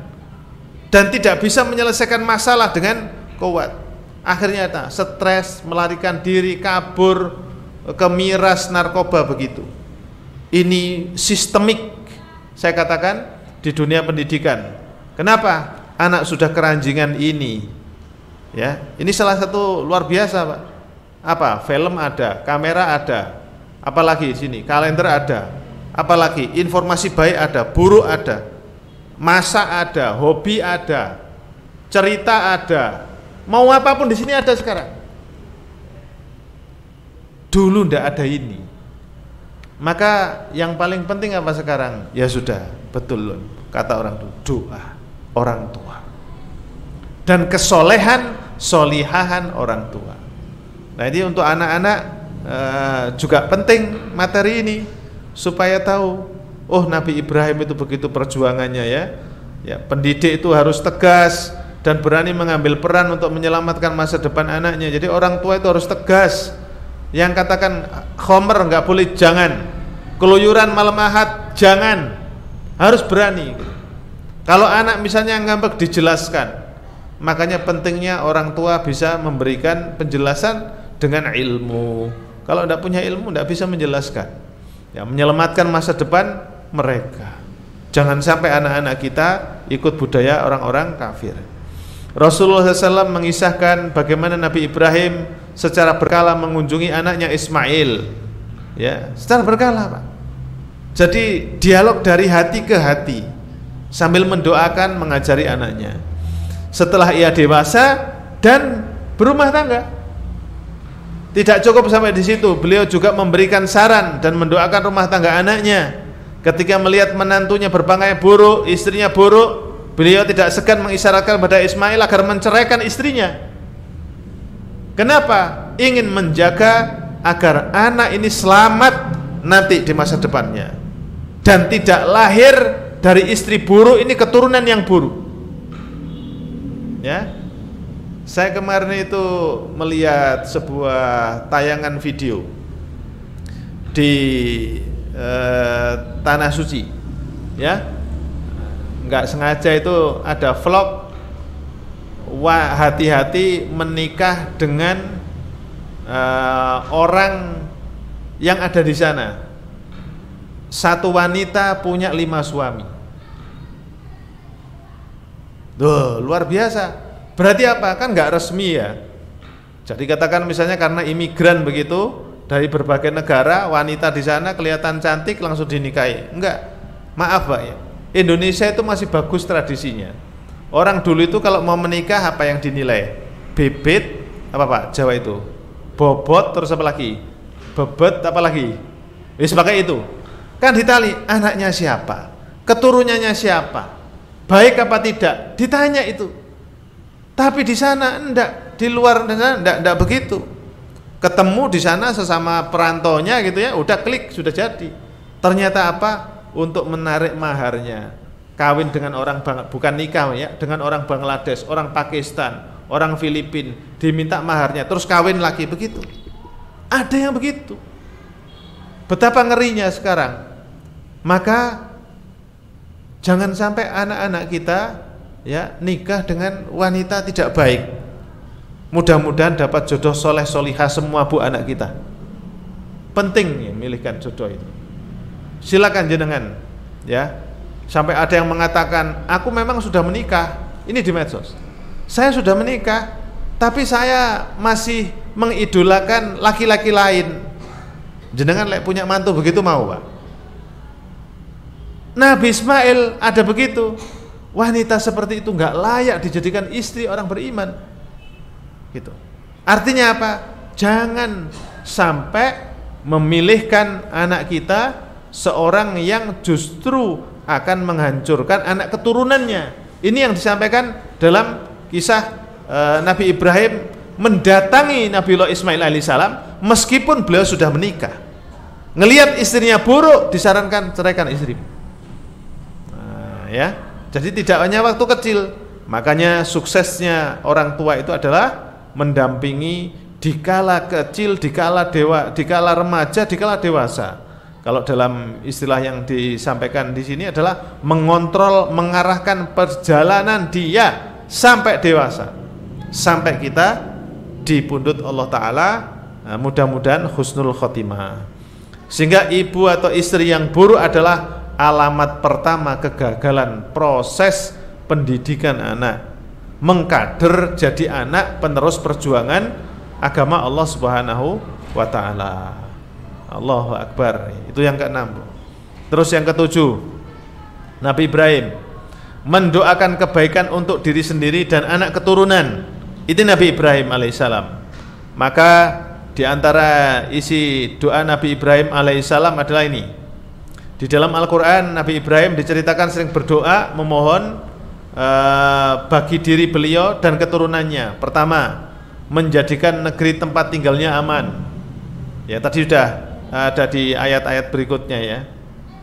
Speaker 1: dan tidak bisa menyelesaikan masalah dengan kuat. Akhirnya stres, melarikan diri, kabur, ke miras, narkoba, begitu. Ini sistemik, saya katakan, di dunia pendidikan. Kenapa? Anak sudah keranjingan ini. Ya, ini salah satu luar biasa, Pak. Apa? Film ada, kamera ada, apalagi di sini, kalender ada, apalagi informasi baik ada, buruk ada, masak ada, hobi ada, cerita ada, mau apapun di sini ada sekarang. Dulu ndak ada ini. Maka yang paling penting apa sekarang? Ya sudah, betul kata orang tua, doa orang tua dan kesolehan, solihahan orang tua. Nah ini untuk anak-anak juga penting materi ini supaya tahu, oh Nabi Ibrahim itu begitu perjuangannya ya. Ya, pendidik itu harus tegas dan berani mengambil peran untuk menyelamatkan masa depan anaknya. Jadi orang tua itu harus tegas. Yang katakan khomer nggak boleh, jangan. Keluyuran malam ahad jangan. Harus berani. Kalau anak misalnya ngambek dijelaskan. Makanya pentingnya orang tua bisa memberikan penjelasan dengan ilmu. Kalau tidak punya ilmu tidak bisa menjelaskan. Ya, menyelamatkan masa depan mereka. Jangan sampai anak-anak kita ikut budaya orang-orang kafir. Rasulullah SAW mengisahkan bagaimana Nabi Ibrahim secara berkala mengunjungi anaknya Ismail. Ya, secara berkala, Pak. Jadi dialog dari hati ke hati sambil mendoakan, mengajari anaknya. Setelah ia dewasa dan berumah tangga, tidak cukup sampai di situ, beliau juga memberikan saran dan mendoakan rumah tangga anaknya. Ketika melihat menantunya berpakaian buruk, istrinya buruk, beliau tidak segan mengisyaratkan pada Ismail agar menceraikan istrinya. Kenapa? Ingin menjaga agar anak ini selamat nanti di masa depannya dan tidak lahir dari istri buruk ini keturunan yang buruk. Ya, saya kemarin itu melihat sebuah tayangan video di Tanah Suci, ya, nggak sengaja itu ada vlog. Wah, hati-hati menikah dengan orang yang ada di sana. Satu wanita punya 5 suami. Duh, luar biasa. Berarti apa? Kan nggak resmi ya. Jadi katakan misalnya karena imigran begitu dari berbagai negara, wanita di sana kelihatan cantik langsung dinikahi. Enggak. Maaf Pak ya. Indonesia itu masih bagus tradisinya. Orang dulu itu kalau mau menikah apa yang dinilai? Bibit apa Pak? Jawa itu. Bobot terus apa lagi? Bebet apa lagi? Wis pakai itu. Kan ditali anaknya siapa? Keturunannya siapa? Baik apa tidak? Ditanya itu. Tapi di sana enggak, di luar sana enggak begitu. Ketemu di sana sesama perantaunya gitu ya, udah klik sudah jadi. Ternyata apa? Untuk menarik maharnya. Kawin dengan orang bukan nikah ya, dengan orang Bangladesh, orang Pakistan, orang Filipina, diminta maharnya, terus kawin lagi begitu. Ada yang begitu. Betapa ngerinya sekarang. Maka jangan sampai anak-anak kita ya nikah dengan wanita tidak baik. Mudah-mudahan dapat jodoh soleh solihah semua bu anak kita. Penting ya milihkan jodoh itu. Silakan jenengan ya. Sampai ada yang mengatakan aku memang sudah menikah. Ini di medsos. Saya sudah menikah, tapi saya masih mengidolakan laki-laki lain. Jenengan punya mantu begitu mau Pak? Nabi Ismail ada begitu. wanita seperti itu nggak layak dijadikan istri orang beriman. Gitu. Artinya apa? Jangan sampai memilihkan anak kita seorang yang justru akan menghancurkan anak keturunannya. Ini yang disampaikan dalam kisah Nabi Ibrahim mendatangi Nabiullah Ismail alaihissalam meskipun beliau sudah menikah. Ngelihat istrinya buruk, disarankan ceraikan istrimu. Nah, ya. Jadi tidak hanya waktu kecil. Makanya suksesnya orang tua itu adalah mendampingi dikala kecil, dikala remaja, dikala dewasa. Kalau dalam istilah yang disampaikan di sini adalah mengontrol, mengarahkan perjalanan dia sampai dewasa, sampai kita di pundut Allah Ta'ala. Mudah-mudahan husnul khotimah. Sehingga ibu atau istri yang buruk adalah alamat pertama kegagalan proses pendidikan anak, mengkader jadi anak penerus perjuangan agama Allah Subhanahu wa Ta'ala. Allahu Akbar. Itu yang ke-6. Terus yang ke-7, Nabi Ibrahim mendoakan kebaikan untuk diri sendiri dan anak keturunan. Itu Nabi Ibrahim alaihissalam. Maka di antara isi doa Nabi Ibrahim alaihissalam adalah ini. Di dalam Al-Quran Nabi Ibrahim diceritakan sering berdoa memohon bagi diri beliau dan keturunannya. Pertama, menjadikan negeri tempat tinggalnya aman. Ya, tadi sudah ada di ayat-ayat berikutnya ya.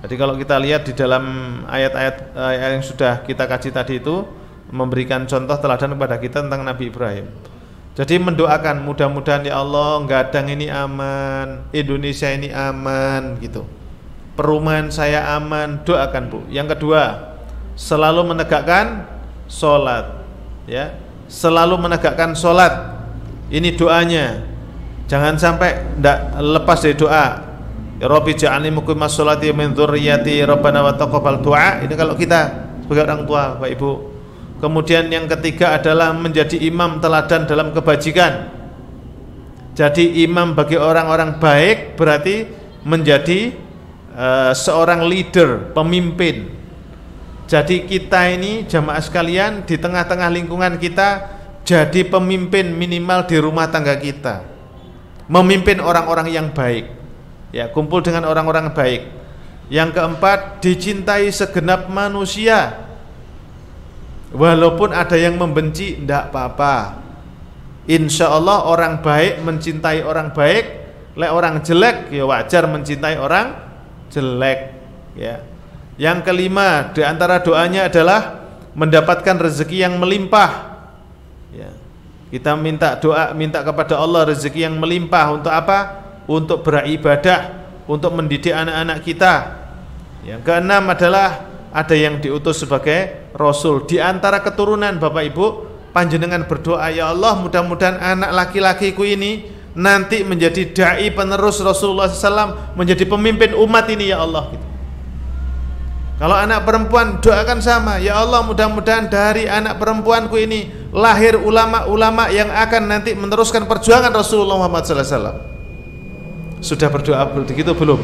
Speaker 1: Jadi kalau kita lihat di dalam ayat-ayat yang sudah kita kaji tadi itu memberikan contoh teladan kepada kita tentang Nabi Ibrahim. Jadi mendoakan mudah-mudahan ya Allah Gadang ini aman, Indonesia ini aman gitu. Perumahan saya aman, doakan Bu. Yang kedua, selalu menegakkan sholat ya. Selalu menegakkan sholat. Ini doanya. Jangan sampai tidak lepas dari doa. Ya Rabbi ja'alni muqimas sholati min dzurriyyati rabbana wa taqabbal du'a. Ini kalau kita sebagai orang tua, Bapak Ibu. Kemudian yang ketiga adalah menjadi imam teladan dalam kebajikan. Jadi imam bagi orang-orang baik berarti menjadi seorang leader, pemimpin. Jadi kita ini jamaah sekalian di tengah-tengah lingkungan kita jadi pemimpin minimal di rumah tangga kita. Memimpin orang-orang yang baik. Ya, kumpul dengan orang-orang baik. Yang keempat, dicintai segenap manusia. Walaupun ada yang membenci, tidak apa-apa. Insya Allah orang baik mencintai orang baik. Lek orang jelek, ya wajar mencintai orang jelek. Ya. Yang kelima, di antara doanya adalah mendapatkan rezeki yang melimpah. Ya. Kita minta doa, minta kepada Allah rezeki yang melimpah untuk apa? Untuk beribadah, untuk mendidik anak-anak kita. Yang keenam adalah ada yang diutus sebagai Rasul. Di antara keturunan Bapak Ibu, panjenengan berdoa, ya Allah mudah-mudahan anak laki-lakiku ini nanti menjadi da'i penerus Rasulullah SAW, menjadi pemimpin umat ini ya Allah gitu. Kalau anak perempuan doakan sama, ya Allah mudah-mudahan dari anak perempuanku ini lahir ulama-ulama yang akan nanti meneruskan perjuangan Rasulullah Muhammad SAW. Sudah berdoa begitu belum?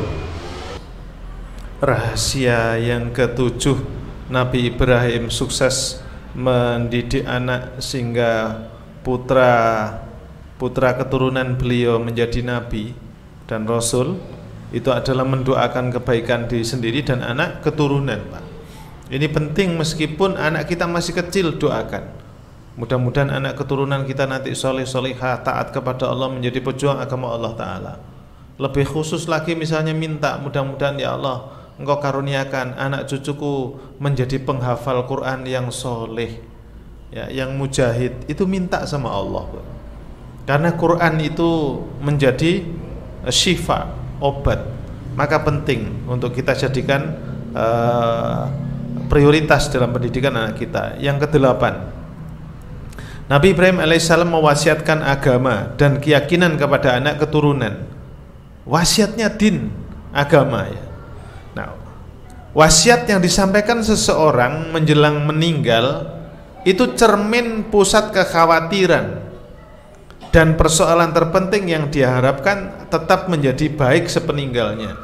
Speaker 1: Rahasia yang ketujuh, Nabi Ibrahim sukses mendidik anak sehingga putra keturunan beliau menjadi nabi dan rasul, itu adalah mendoakan kebaikan diri sendiri dan anak keturunan, Pak. Ini penting meskipun anak kita masih kecil, doakan. Mudah-mudahan anak keturunan kita nanti soleh-solehah, taat kepada Allah, menjadi pejuang agama Allah Ta'ala. Lebih khusus lagi misalnya minta, mudah-mudahan ya Allah Engkau karuniakan anak cucuku menjadi penghafal Quran yang soleh ya, yang mujahid. Itu minta sama Allah, karena Quran itu menjadi syifa, obat. Maka penting untuk kita jadikan prioritas dalam pendidikan anak kita. Yang kedelapan, Nabi Ibrahim alaihissalam mewasiatkan agama dan keyakinan kepada anak keturunan. Wasiatnya din, agama ya. Nah, wasiat yang disampaikan seseorang menjelang meninggal itu cermin pusat kekhawatiran dan persoalan terpenting yang diharapkan tetap menjadi baik sepeninggalnya.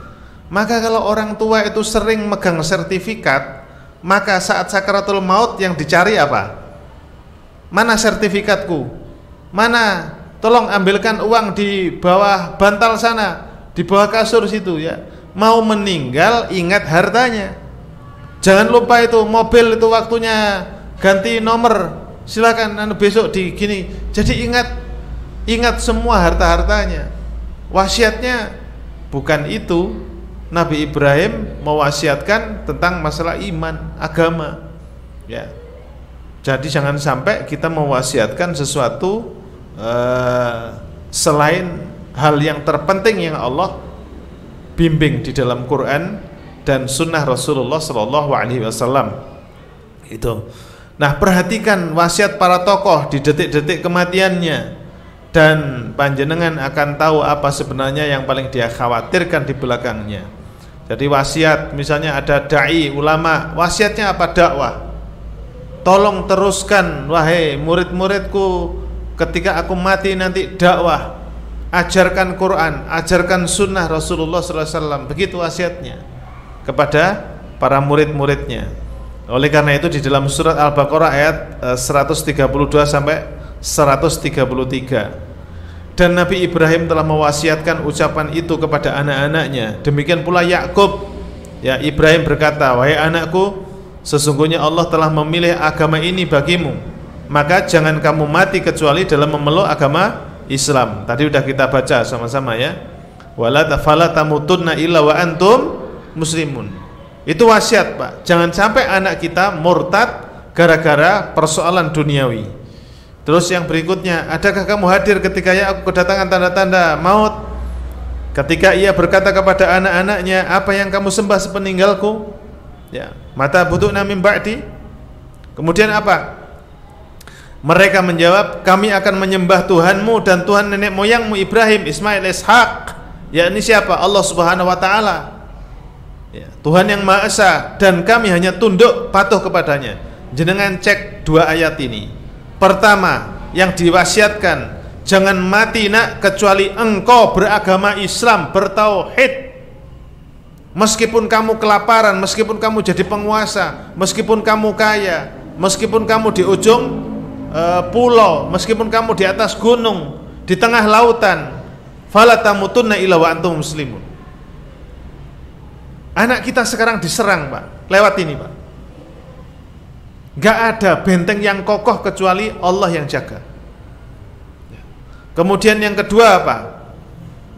Speaker 1: Maka kalau orang tua itu sering megang sertifikat, maka saat sakaratul maut yang dicari apa? Mana sertifikatku? Mana? Tolong ambilkan uang di bawah bantal sana, di bawah kasur situ ya. Mau meninggal ingat hartanya. Jangan lupa itu mobil itu waktunya ganti nomor, silakan besok di gini. Jadi ingat semua harta-hartanya. Wasiatnya bukan itu. Nabi Ibrahim mewasiatkan tentang masalah iman, agama. Ya. Jadi jangan sampai kita mewasiatkan sesuatu selain hal yang terpenting yang Allah bimbing di dalam Quran dan sunnah Rasulullah Shallallahu Alaihi Wasallam. Itu. Nah, perhatikan wasiat para tokoh di detik-detik kematiannya, dan panjenengan akan tahu apa sebenarnya yang paling dia khawatirkan di belakangnya. Jadi wasiat, misalnya ada dai ulama, wasiatnya apa? Dakwah. Tolong teruskan wahai murid-muridku, ketika aku mati nanti dakwah, ajarkan Quran, ajarkan sunnah Rasulullah SAW. Begitu wasiatnya kepada para murid-muridnya. Oleh karena itu di dalam surat Al-Baqarah ayat 132 sampai 133, dan Nabi Ibrahim telah mewasiatkan ucapan itu kepada anak-anaknya. Demikian pula Yakub. Ya, Ibrahim berkata, wahai anakku, sesungguhnya Allah telah memilih agama ini bagimu, maka jangan kamu mati kecuali dalam memeluk agama Islam. Tadi sudah kita baca sama-sama ya. Wala tamutunna illa wa antum muslimun. Itu wasiat, Pak. Jangan sampai anak kita murtad gara-gara persoalan duniawi. Terus yang berikutnya, adakah kamu hadir ketika ya aku kedatangan tanda-tanda maut? Ketika ia berkata kepada anak-anaknya, apa yang kamu sembah sepeninggalku? Ya, mata butuhna min ba'di. Kemudian apa? Mereka menjawab, kami akan menyembah Tuhanmu dan Tuhan nenek moyangmu Ibrahim, Ismail, Ishaq. Yakni siapa? Allah Subhanahu wa taala. Ya, Tuhan yang Maha Esa, dan kami hanya tunduk patuh kepadanya. Jenengan cek dua ayat ini. Pertama, yang diwasiatkan, jangan mati nak kecuali engkau beragama Islam, bertauhid. Meskipun kamu kelaparan, meskipun kamu jadi penguasa, meskipun kamu kaya, meskipun kamu di ujung pulau, meskipun kamu di atas gunung, di tengah lautan, fala tamutunna illa wa antum muslimun. Anak kita sekarang diserang, Pak, lewat ini, Pak. Gak ada benteng yang kokoh kecuali Allah yang jaga. Kemudian yang kedua apa?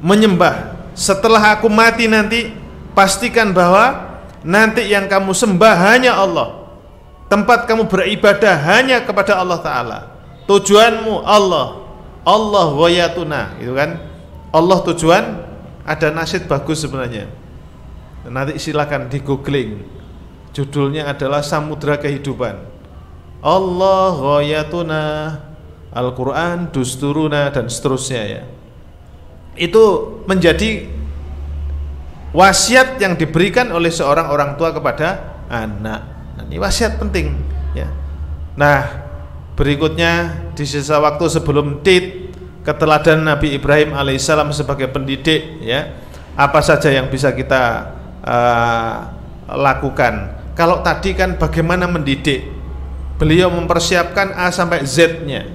Speaker 1: Menyembah. Setelah aku mati nanti, pastikan bahwa nanti yang kamu sembah hanya Allah. Tempat kamu beribadah hanya kepada Allah Ta'ala. Tujuanmu Allah. Allah wayatuna, gitu kan? Allah tujuan. Ada nasyid bagus sebenarnya. Nanti silakan di googling. Judulnya adalah Samudra Kehidupan. Allah ghayatuna, Al-Quran dusturuna, dan seterusnya ya. Itu menjadi wasiat yang diberikan oleh seorang orang tua kepada anak. Nah, ini wasiat penting ya. Nah, berikutnya di sisa waktu sebelum keteladanan Nabi Ibrahim alaihissalam sebagai pendidik ya. Apa saja yang bisa kita lakukan? Kalau tadi kan bagaimana mendidik, beliau mempersiapkan A sampai Z-nya.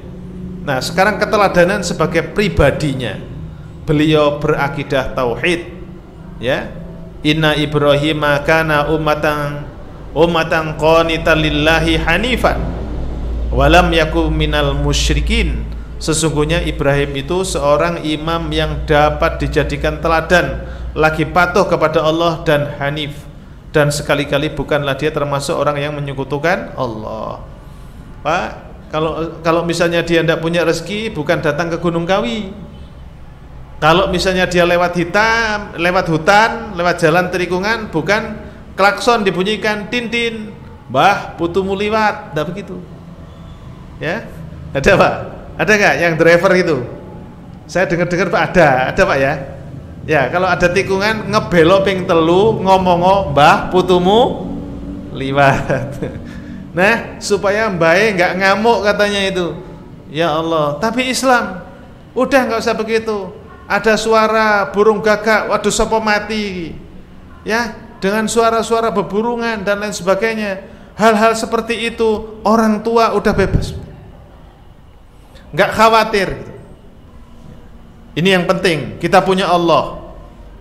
Speaker 1: Nah, sekarang keteladanan sebagai pribadinya. Beliau berakidah tauhid. Ya. Inna Ibrahima kana ummatan qanitan lillahi hanifan walam yakum minal musyrikin. Sesungguhnya Ibrahim itu seorang imam yang dapat dijadikan teladan, lagi patuh kepada Allah dan hanif, dan sekali-kali bukanlah dia termasuk orang yang menyekutukan Allah. Pak, kalau misalnya dia tidak punya rezeki, bukan datang ke Gunung Kawi. Kalau misalnya dia lewat hutan, lewat jalan tikungan, bukan klakson dibunyikan, tintin, Mbah putumu liwat, tidak begitu. Ya, ada Pak? Ada nggak yang driver itu? Saya dengar Pak, ada Pak ya. Ya, kalau ada tikungan ngebelo ping telu ngomong Mbah putumu liwat. Nah, supaya Mbah nggak ngamuk katanya itu. Ya Allah, tapi Islam udah nggak usah begitu. Ada suara burung gagak, waduh sopo mati. Ya, dengan suara-suara beburungan dan lain sebagainya. hal-hal seperti itu orang tua udah bebas, nggak khawatir gitu. Ini yang penting, kita punya Allah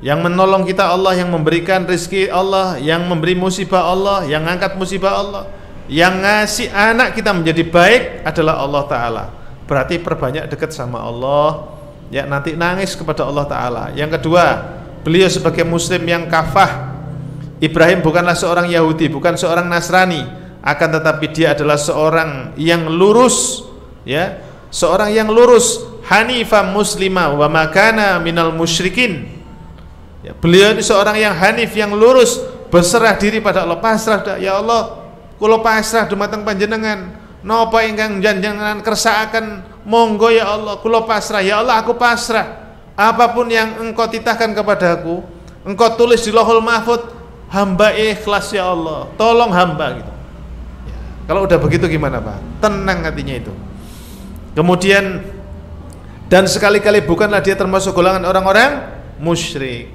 Speaker 1: yang menolong kita, Allah yang memberikan rezeki, Allah yang memberi musibah, Allah yang ngangkat musibah, Allah yang ngasih anak kita menjadi baik adalah Allah Ta'ala. Berarti perbanyak dekat sama Allah, ya, nanti nangis kepada Allah Ta'ala. Yang kedua, beliau sebagai muslim yang kafah. Ibrahim bukanlah seorang Yahudi, bukan seorang Nasrani, akan tetapi dia adalah seorang yang lurus, ya, seorang yang lurus, hanifah muslimah wa makana minal musyrikin. Ya, beliau ini seorang yang hanif, yang lurus, berserah diri pada Allah, pasrah, ya Allah, kula pasrah dumateng panjenengan, napa ingkang jenengan kersakaken, monggo ya Allah, kula pasrah, ya Allah aku pasrah, apapun yang engkau titahkan kepadaku, engkau tulis di Lauhul Mahfuz, hamba ikhlas ya Allah, tolong hamba gitu. Ya, kalau udah begitu gimana Pak? Tenang hatinya itu. Kemudian, dan sekali-kali bukanlah dia termasuk golongan orang-orang musyrik.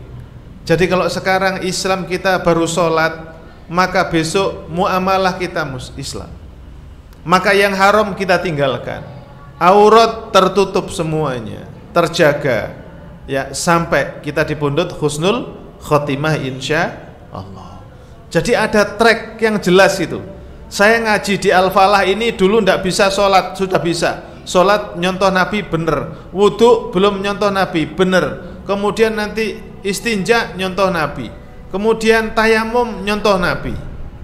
Speaker 1: Jadi kalau sekarang Islam kita baru sholat, maka besok muamalah kita Islam, maka yang haram kita tinggalkan, aurat tertutup semuanya, terjaga, ya, sampai kita dipundhut husnul khotimah insya Allah. Jadi ada track yang jelas itu. Saya ngaji di Al-Falah ini dulu ndak bisa sholat, sudah bisa. Sholat nyontoh Nabi bener, wudhu belum nyontoh Nabi bener, kemudian nanti istinja nyontoh Nabi, kemudian tayamum nyontoh Nabi,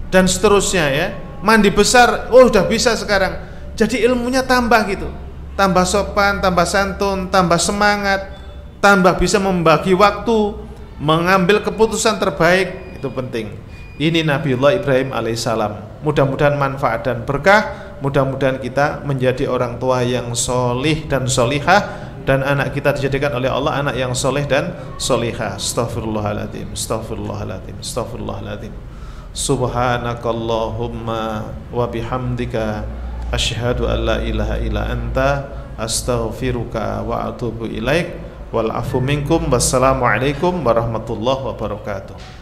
Speaker 1: dan seterusnya, ya. Mandi besar, oh udah bisa sekarang. Jadi ilmunya tambah gitu, tambah sopan, tambah santun, tambah semangat, tambah bisa membagi waktu, mengambil keputusan terbaik. Itu penting. Ini Nabiullah Ibrahim alaihissalam. Mudah-mudahan manfaat dan berkah. Mudah-mudahan kita menjadi orang tua yang solih dan solihah, dan anak kita dijadikan oleh Allah anak yang soleh dan solihah. Astaghfirullahaladzim, astaghfirullahaladzim, astaghfirullahaladzim. Subhanakallahumma wa bihamdika asyhadu an la ilaha illa anta astaghfiruka wa atubu ilaik. Wal afu minkum. Wassalamualaikum warahmatullahi wabarakatuh.